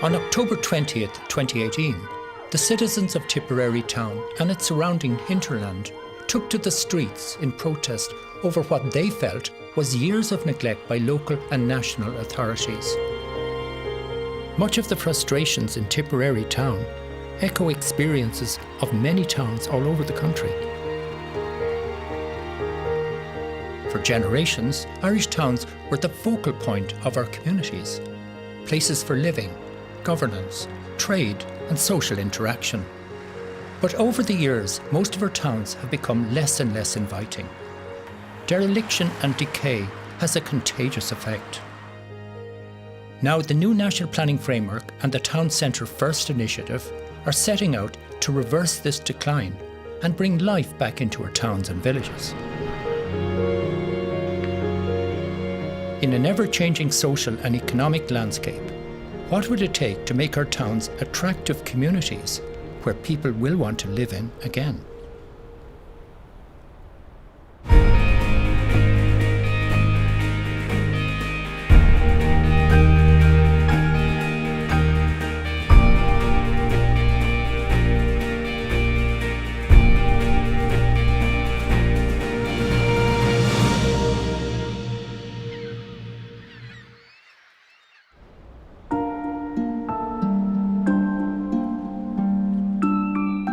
On October 20th, 2018, the citizens of Tipperary town and its surrounding hinterland took to the streets in protest over what they felt was years of neglect by local and national authorities. Much of the frustrations in Tipperary town echo experiences of many towns all over the country. For generations, Irish towns were the focal point of our communities, places for living, governance, trade and social interaction. But over the years, most of our towns have become less and less inviting. Dereliction and decay has a contagious effect. Now, the new National Planning Framework and the Town Centre First initiative are setting out to reverse this decline and bring life back into our towns and villages. In an ever-changing social and economic landscape, what would it take to make our towns attractive communities where people will want to live in again?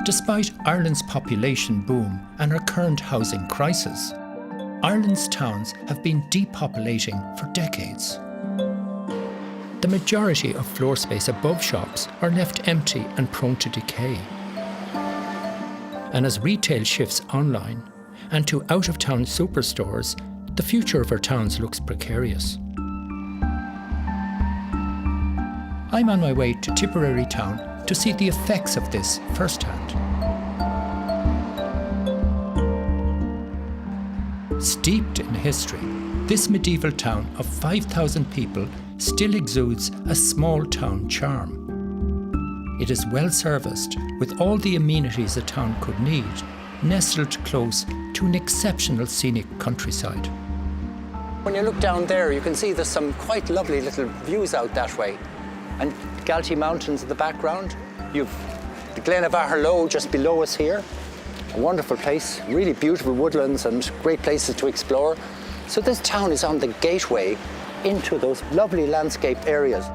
Despite Ireland's population boom and our current housing crisis, Ireland's towns have been depopulating for decades. The majority of floor space above shops are left empty and prone to decay. And as retail shifts online and to out-of-town superstores, the future of our towns looks precarious. I'm on my way to Tipperary town to see the effects of this firsthand. Steeped in history, this medieval town of 5,000 people still exudes a small town charm. It is well serviced with all the amenities a town could need, nestled close to an exceptional scenic countryside. When you look down there, you can see there's some quite lovely little views out that way. And Galtee Mountains in the background. You've the Glen of Aherlow just below us here. A wonderful place, really beautiful woodlands and great places to explore. So this town is on the gateway into those lovely landscape areas.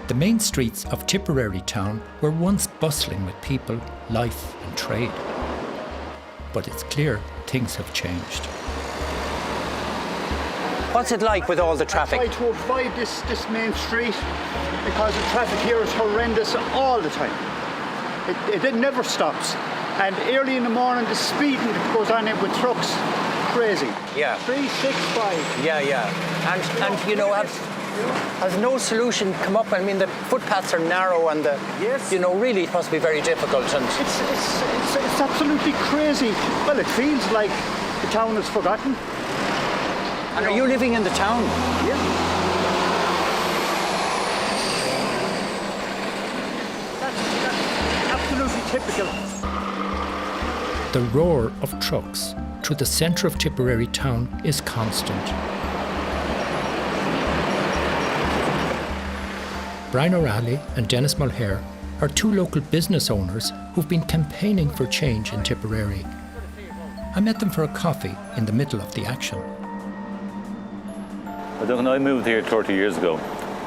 The main streets of Tipperary town were once bustling with people, life and trade. But it's clear things have changed. What's it like with all the traffic? I try to avoid this main street because the traffic here is horrendous all the time. It never stops. And early in the morning, the speeding that goes on in with trucks, crazy. Yeah. 365. Yeah. And you know, has no solution come up? I mean, the footpaths are narrow and really it must be very difficult. And it's absolutely crazy. Well, it feels like the town is forgotten. And are you living in the town? Yeah. That's absolutely typical. The roar of trucks through the centre of Tipperary town is constant. Brian O'Reilly and Dennis Mulhare are two local business owners who've been campaigning for change in Tipperary. I met them for a coffee in the middle of the action. I moved here 30 years ago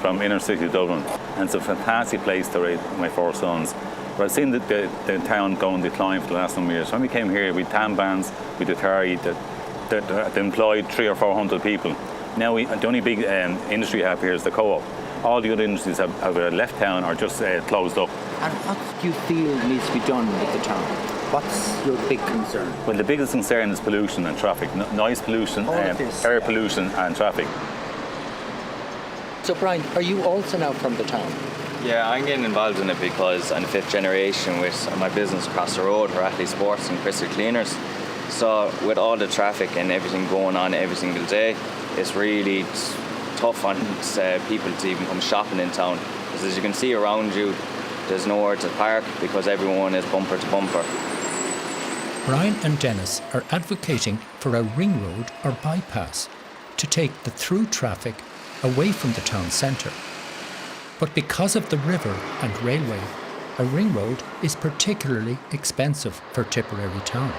from inner city Dublin, and it's a fantastic place to raise my four sons. But I've seen the town go in decline for the last number of years. When we came here, we had tan bands, we had Atari that employed 300 or 400 people. Now the only big industry we have here is the co-op. All the other industries have either left town or just closed up. And what do you feel needs to be done with the town? What's your big concern? Well, the biggest concern is pollution and traffic, noise pollution, air pollution and traffic. So Brian, are you also now from the town? Yeah, I'm getting involved in it because I'm the fifth generation with my business across the road, Rathley Sports and Crystal Cleaners. So with all the traffic and everything going on every single day, it's really tough on people to even come shopping in town. Because as you can see around you, there's nowhere to park because everyone is bumper to bumper. Brian and Dennis are advocating for a ring road or bypass to take the through traffic away from the town centre. But because of the river and railway, a ring road is particularly expensive for Tipperary town.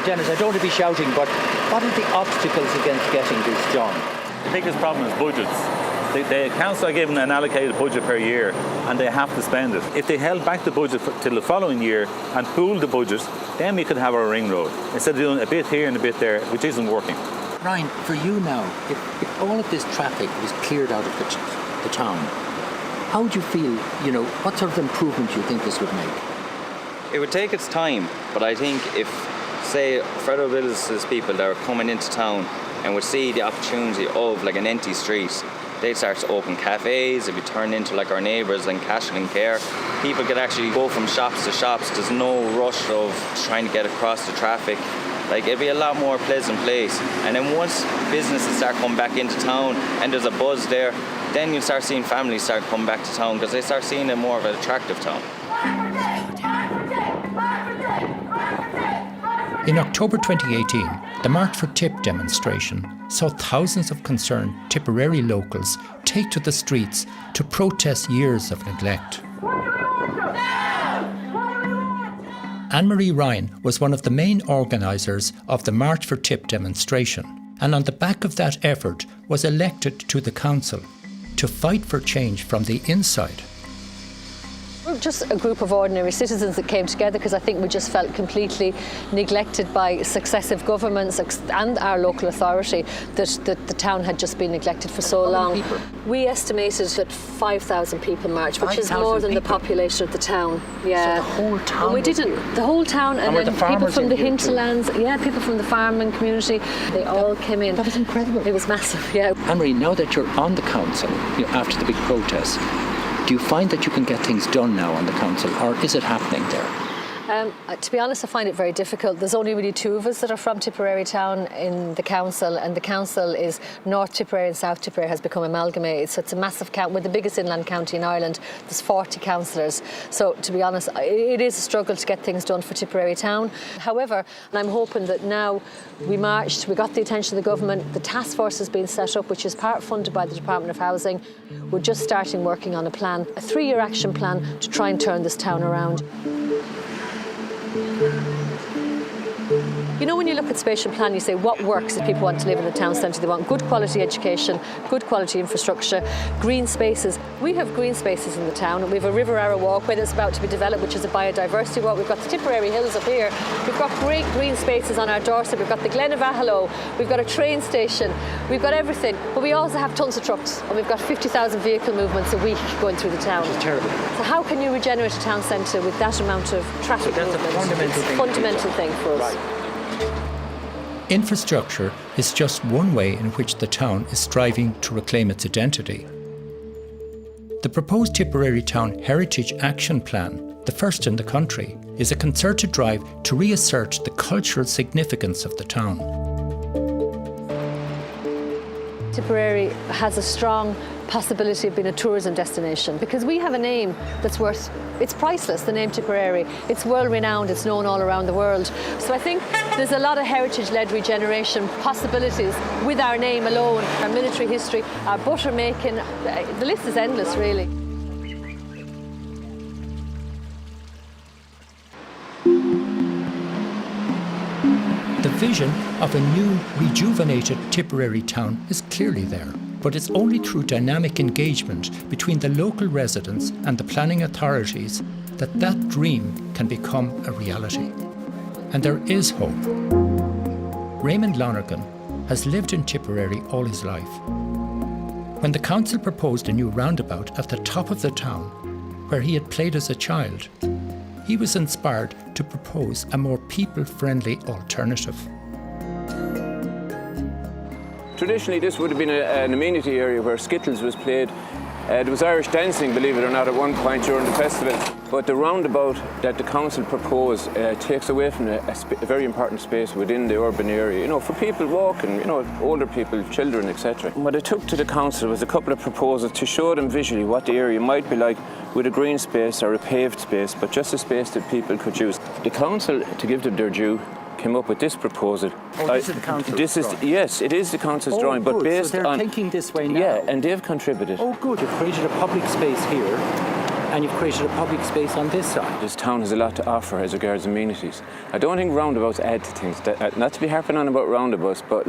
Dennis, I don't want to be shouting, but what are the obstacles against getting this done? The biggest problem is budgets. The council are given an allocated budget per year and they have to spend it. If they held back the budget till the following year and pooled the budget, then we could have our ring road, instead of doing a bit here and a bit there, which isn't working. Ryan, for you now, if all of this traffic was cleared out of the town, how would you feel, what sort of improvement do you think this would make? It would take its time, but I think if, say, fellow businesses, people that are coming into town and would see the opportunity of like an empty street, they'd start to open cafes, it'd be turned into like our neighbours in Cashel and Care. People could actually go from shops to shops, there's no rush of trying to get across the traffic. Like, it'd be a lot more pleasant place. And then once businesses start coming back into town and there's a buzz there, then you start seeing families start coming back to town because they start seeing it more of an attractive town. In October 2018, the March for Tip demonstration saw thousands of concerned Tipperary locals take to the streets to protest years of neglect. Anne-Marie Ryan was one of the main organisers of the March for Tip demonstration, and on the back of that effort was elected to the council to fight for change from the inside. We're just a group of ordinary citizens that came together because I think we just felt completely neglected by successive governments and our local authority, that the town had just been neglected for so long. We estimated that 5,000 people marched, which is more than the population of the town. Yeah. So the whole town? And we didn't. The whole town, and then people from the hinterlands, people from the farming community, they all came in. That was incredible. It was massive, yeah. Anne-Marie, now that you're on the council, after the big protest, do you find that you can get things done now on the council, or is it happening there? To be honest, I find it very difficult. There's only really two of us that are from Tipperary town in the council, and the council is North Tipperary and South Tipperary has become amalgamated. So it's a massive county. We're the biggest inland county in Ireland. There's 40 councillors. So to be honest, it is a struggle to get things done for Tipperary town. However, and I'm hoping that now we marched, we got the attention of the government, the task force has been set up, which is part funded by the Department of Housing. We're just starting working on a plan, a 3-year action plan to try and turn this town around. When you look at spatial plan, you say what works if people want to live in the town centre. They want good quality education, good quality infrastructure, green spaces. We have green spaces in the town. We have a River Arrow walkway that's about to be developed, which is a biodiversity walk. We've got the Tipperary Hills up here. We've got great green spaces on our doorstep. We've got the Glen of Ahalo. We've got a train station. We've got everything. But we also have tons of trucks, and we've got 50,000 vehicle movements a week going through the town. It's terrible. So how can you regenerate a town centre with that amount of traffic movement? It's a fundamental thing for us. Right. Infrastructure is just one way in which the town is striving to reclaim its identity. The proposed Tipperary Town Heritage Action Plan, the first in the country, is a concerted drive to reassert the cultural significance of the town. Tipperary has a strong possibility of being a tourism destination because we have a name that's it's priceless, the name Tipperary. It's world renowned, it's known all around the world. So I think there's a lot of heritage-led regeneration possibilities with our name alone, our military history, our butter making, the list is endless really. The vision of a new, rejuvenated Tipperary town is clearly there, but it's only through dynamic engagement between the local residents and the planning authorities that dream can become a reality. And there is hope. Raymond Lonergan has lived in Tipperary all his life. When the council proposed a new roundabout at the top of the town, where he had played as a child, he was inspired to propose a more people-friendly alternative. Traditionally, this would have been an amenity area where skittles was played. There was Irish dancing, believe it or not, at one point during the festival. But the roundabout that the council proposed takes away from a very important space within the urban area, for people walking, older people, children, etc. What I took to the council was a couple of proposals to show them visually what the area might be like with a green space or a paved space, but just a space that people could use. The council, to give them their due, came up with this proposal. Oh, this is the council's drawing? Yes, it is the council's drawing, but good. based so they're on... thinking this way now. Yeah, and they've contributed. Oh, good. You've created a public space here, and you've created a public space on this side. This town has a lot to offer as regards amenities. I don't think roundabouts add to things. Not to be harping on about roundabouts, but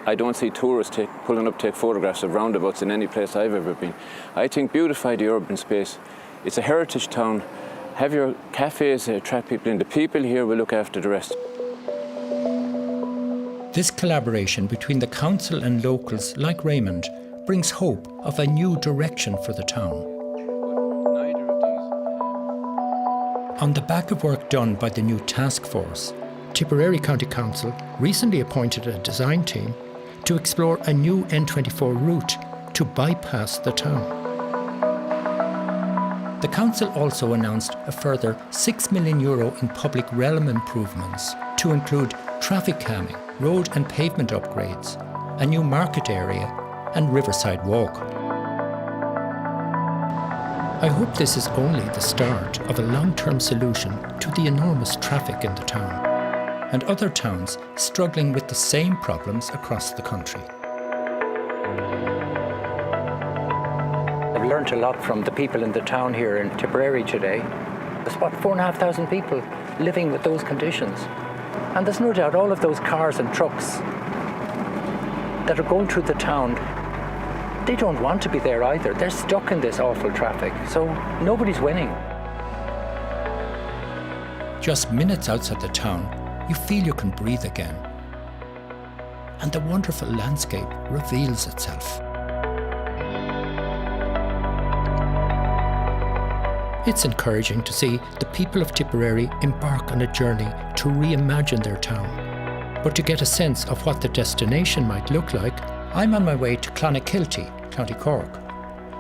I don't see tourists pulling up to take photographs of roundabouts in any place I've ever been. I think beautify the urban space. It's a heritage town. Have your cafes attract people in. The people here will look after the rest. This collaboration between the council and locals like Raymond brings hope of a new direction for the town. On the back of work done by the new task force, Tipperary County Council recently appointed a design team to explore a new N24 route to bypass the town. The council also announced a further €6 million in public realm improvements to include traffic calming, road and pavement upgrades, a new market area and riverside walk. I hope this is only the start of a long-term solution to the enormous traffic in the town and other towns struggling with the same problems across the country. I've learned a lot from the people in the town here in Tipperary today. There's about 4,500 people living with those conditions. And there's no doubt all of those cars and trucks that are going through the town, they don't want to be there either. They're stuck in this awful traffic, so nobody's winning. Just minutes outside the town, you feel you can breathe again. And the wonderful landscape reveals itself. It's encouraging to see the people of Tipperary embark on a journey to reimagine their town. But to get a sense of what the destination might look like, I'm on my way to Clonakilty, County Cork,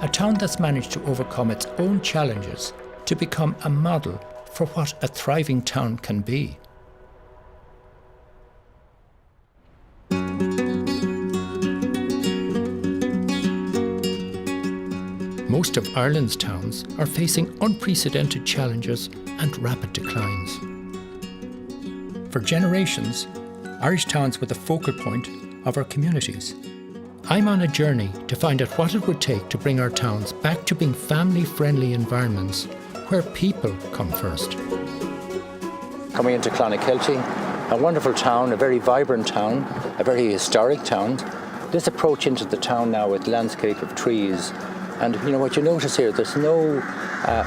a town that's managed to overcome its own challenges to become a model for what a thriving town can be. Most of Ireland's towns are facing unprecedented challenges and rapid declines. For generations, Irish towns were the focal point of our communities. I'm on a journey to find out what it would take to bring our towns back to being family-friendly environments where people come first. Coming into Clonakilty, a wonderful town, a very vibrant town, a very historic town. This approach into the town now with landscape of trees. And you know what you notice here, there's no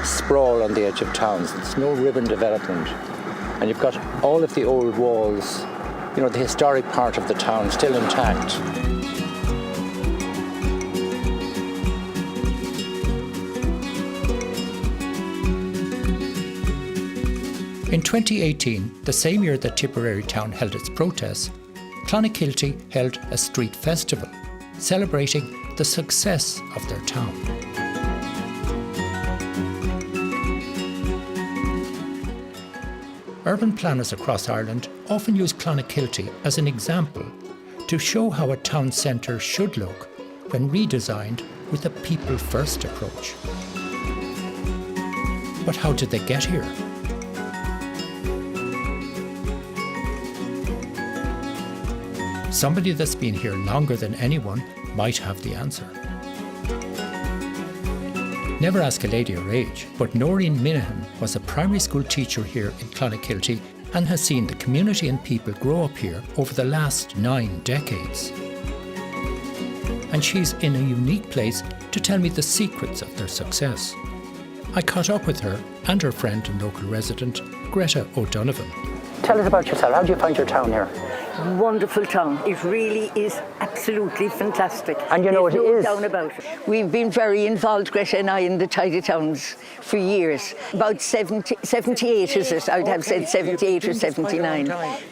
sprawl on the edge of towns, there's no ribbon development. And you've got all of the old walls, you know, the historic part of the town still intact. In 2018, the same year that Tipperary town held its protests, Clonakilty held a street festival, celebrating the success of their town. Urban planners across Ireland often use Clonakilty as an example to show how a town centre should look when redesigned with a people-first approach. But how did they get here? Somebody that's been here longer than anyone might have the answer. Never ask a lady her age, but Noreen Minahan was a primary school teacher here in Clonakilty and has seen the community and people grow up here over the last 9 decades. And she's in a unique place to tell me the secrets of their success. I caught up with her and her friend and local resident, Greta O'Donovan. Tell us about yourself. How do you find your town here? Wonderful town. It really is absolutely fantastic. And you know There's it no is. doubt about it. We've been very involved, Greta and I, in the tidy towns for years. About 78 is it? I'd have said 78 or 79.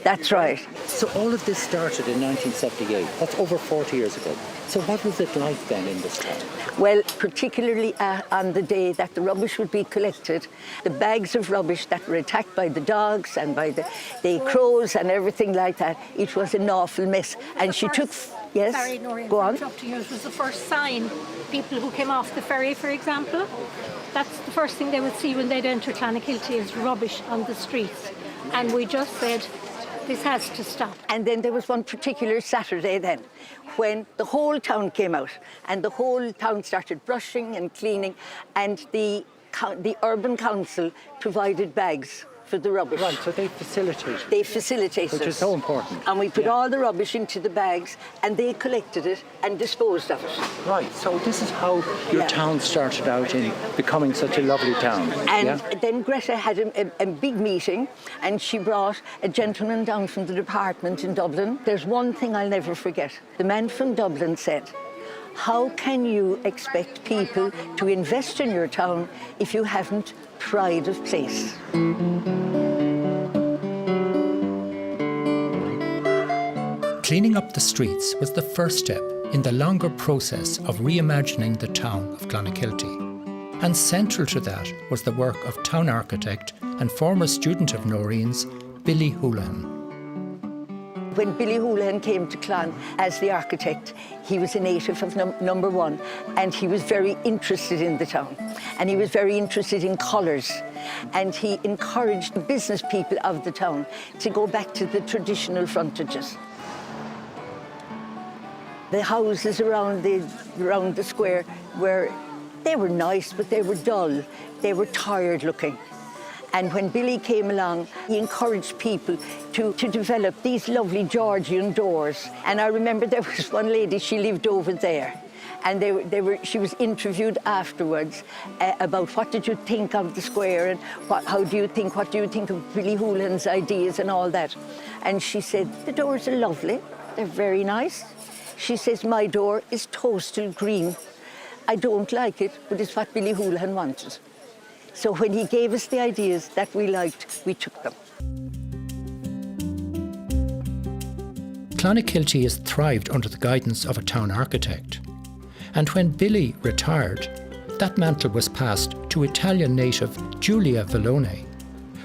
That's right. So all of this started in 1978. That's over 40 years ago. So what was it like then in this town? Well, particularly on the day that the rubbish would be collected, the bags of rubbish that were attacked by the dogs and by the crows and everything like that, it was an awful mess. And she took... Yes, sorry, Noreen, go on. Interrupting you. It was the first sign. People who came off the ferry, for example, that's the first thing they would see when they'd enter Clonakilty is rubbish on the streets. And we just said, This has to stop. And then there was one particular Saturday then when the whole town came out and the whole town started brushing and cleaning, and the urban council provided bags for the rubbish. Right, so they facilitated. They facilitated Which it. is so important. And we put all the rubbish into the bags and they collected it and disposed of it. Right, so this is how your town started out in becoming such a lovely town. And then Greta had a big meeting, and she brought a gentleman down from the department in Dublin. There's one thing I'll never forget. The man from Dublin said, "How can you expect people to invest in your town if you haven't pride of place?" Cleaning up the streets was the first step in the longer process of reimagining the town of Clonakilty. And central to that was the work of town architect and former student of Noreen's, Billy Houlihan. When Billy Houlihan came to Clon as the architect, he was a native of number 1, and he was very interested in the town, and he was very interested in colours, and he encouraged the business people of the town to go back to the traditional frontages. The houses around the square they were nice, but they were dull. They were tired looking. And when Billy came along, he encouraged people to develop these lovely Georgian doors. And I remember there was one lady, she lived over there. And she was interviewed afterwards about what did you think of the square and what do you think of Billy Houlihan's ideas and all that. And she said, "The doors are lovely, they're very nice." She says, "My door is toastal green. I don't like it, but it's what Billy Houlihan wanted." So when he gave us the ideas that we liked, we took them. Clonakilty has thrived under the guidance of a town architect. And when Billy retired, that mantle was passed to Italian native Giulia Vallone,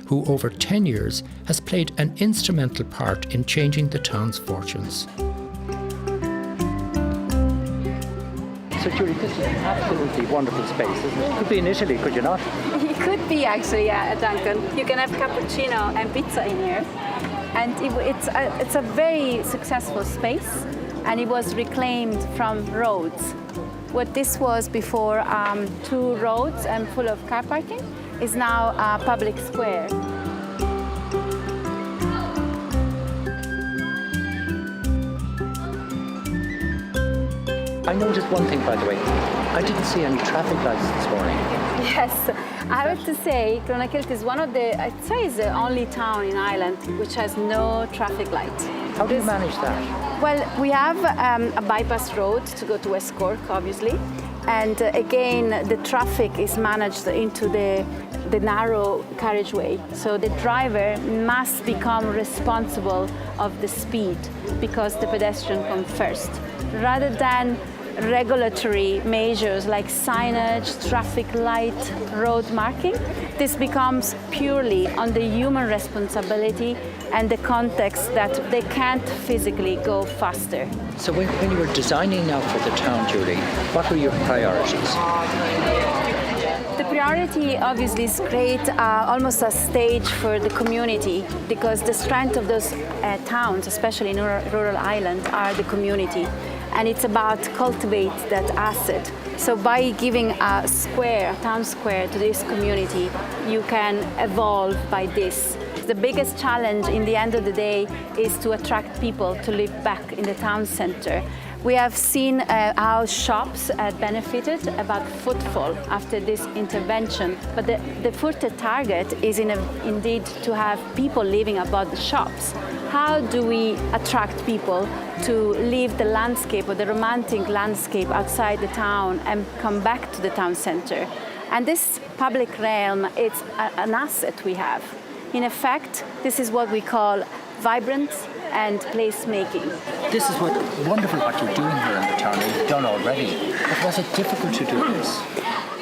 who over 10 years has played an instrumental part in changing the town's fortunes. So Julie, this is an absolutely wonderful space, isn't it? Could be in Italy, could you not? It could be actually, yeah, Duncan. You can have cappuccino and pizza in here. And it's a very successful space, and it was reclaimed from roads. What this was before 2 roads and full of car parking is now a public square. I noticed one thing, by the way. I didn't see any traffic lights this morning. Yes, I have to say, Clonakilty is one of I'd say it's the only town in Ireland which has no traffic lights. How do you manage that? Well, we have a bypass road to go to West Cork, obviously. And again, the traffic is managed into the narrow carriageway. So the driver must become responsible of the speed because the pedestrian comes first. Rather than regulatory measures like signage, traffic light, road marking, this becomes purely on the human responsibility and the context that they can't physically go faster. So when you were designing now for the town, Julie, what were your priorities? The priority obviously is create almost a stage for the community, because the strength of those towns, especially in rural Ireland, are the community. And it's about cultivate that asset. So by giving a town square to this community, you can evolve by this. The biggest challenge in the end of the day is to attract people to live back in the town centre. We have seen how shops benefited about footfall after this intervention, but the further target is indeed to have people living about the shops. How do we attract people to leave the landscape or the romantic landscape outside the town and come back to the town centre? And this public realm, it's an asset we have. In effect, this is what we call vibrant and placemaking. This is wonderful what you're doing here in the town, and you've done already. But was it difficult to do this?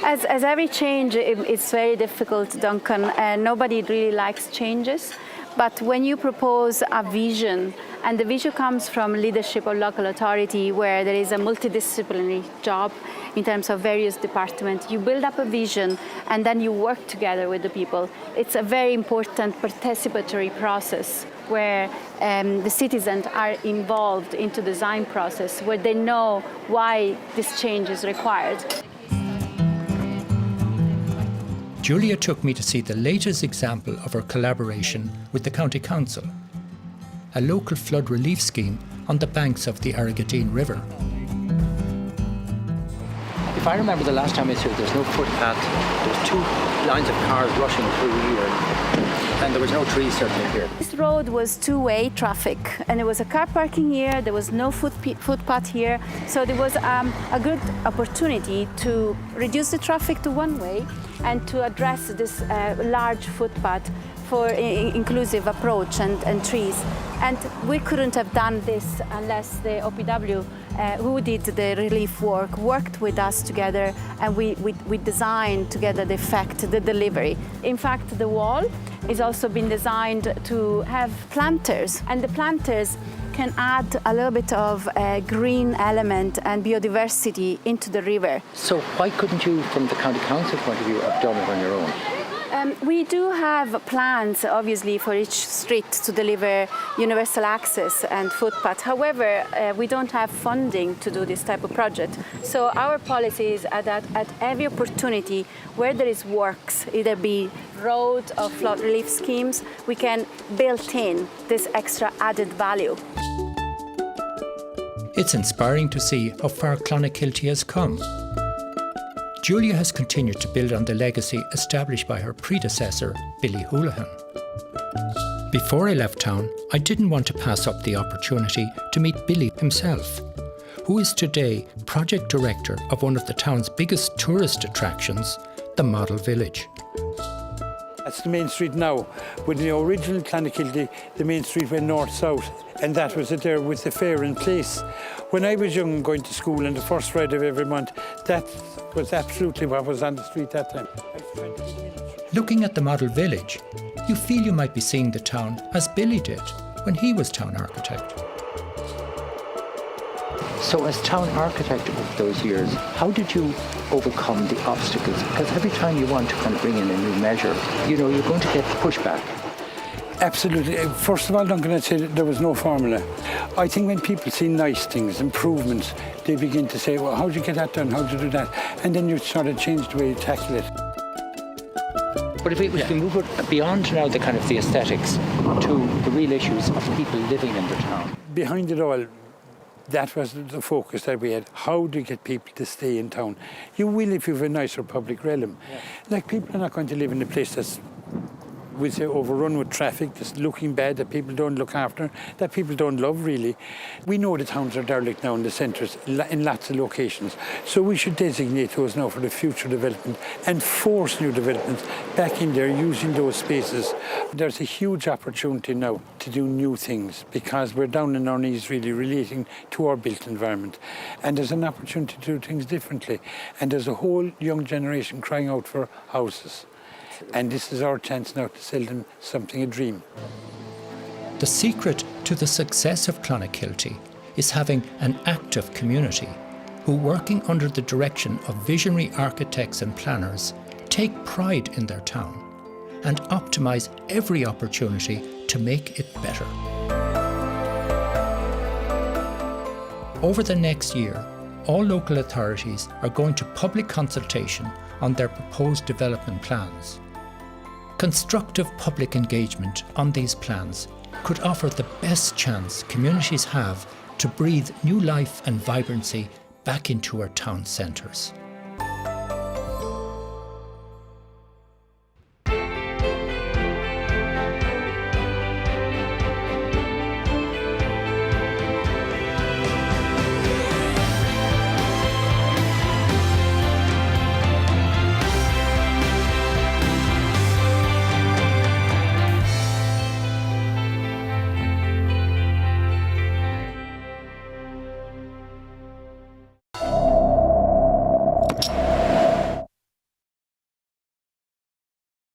As every change, it's very difficult, Duncan. Nobody really likes changes. But when you propose a vision, and the vision comes from leadership of local authority where there is a multidisciplinary job in terms of various departments, you build up a vision and then you work together with the people. It's a very important participatory process where the citizens are involved into the design process, where they know why this change is required. Julia took me to see the latest example of her collaboration with the County Council, a local flood relief scheme on the banks of the Argaideen River. If I remember the last time I was here, there's no footpath. There was 2 lines of cars rushing through here, and there was no trees certainly here. This road was two-way traffic, and there was a car parking here, there was no footpath here, so there was a good opportunity to reduce the traffic to one way and to address this large footpath for inclusive approach and trees. And we couldn't have done this unless the OPW, who did the relief work, worked with us together, and we designed together the effect, the delivery. In fact, the wall is also been designed to have planters, and the planters can add a little bit of green element and biodiversity into the river. So why couldn't you, from the County Council point of view, have done it on your own? We do have plans, obviously, for each street to deliver universal access and footpath. However, we don't have funding to do this type of project. So our policy is that at every opportunity where there is works, either be road or flood relief schemes, we can build in this extra added value. It's inspiring to see how far Clonakilty has come. Julia has continued to build on the legacy established by her predecessor, Billy Houlihan. Before I left town, I didn't want to pass up the opportunity to meet Billy himself, who is today project director of one of the town's biggest tourist attractions, the Model Village. That's the main street now. With the original Clonakilty, the main street went north-south, and that was it there with the fair in place. When I was young, going to school on the first Friday of every month, that was absolutely what was on the street that time. Looking at the Model Village, you feel you might be seeing the town as Billy did when he was town architect. So as town architect over those years, how did you overcome the obstacles? Because every time you want to kind of bring in a new measure, you know, you're going to get pushback. Absolutely. First of all, Duncan, I'd say that there was no formula. I think when people see nice things, improvements, they begin to say, well, how did you get that done? How did you do that? And then you sort of change the way you tackle it. But if we move it beyond now the kind of the aesthetics to the real issues of people living in the town. Behind it all, that was the focus that we had. How do you get people to stay in town? You will if you have a nicer public realm. Yeah. Like, people are not going to live in a place that's, we say, overrun with traffic, that's looking bad, that people don't look after, that people don't love, really. We know the towns are derelict now in the centres, in lots of locations. So we should designate those now for the future development and force new developments back in there using those spaces. There's a huge opportunity now to do new things because we're down on our knees really relating to our built environment. And there's an opportunity to do things differently. And there's a whole young generation crying out for houses. And this is our chance now to sell them something, a dream. The secret to the success of Clonakilty is having an active community who, working under the direction of visionary architects and planners, take pride in their town and optimise every opportunity to make it better. Over the next year, all local authorities are going to public consultation on their proposed development plans. Constructive public engagement on these plans could offer the best chance communities have to breathe new life and vibrancy back into our town centres.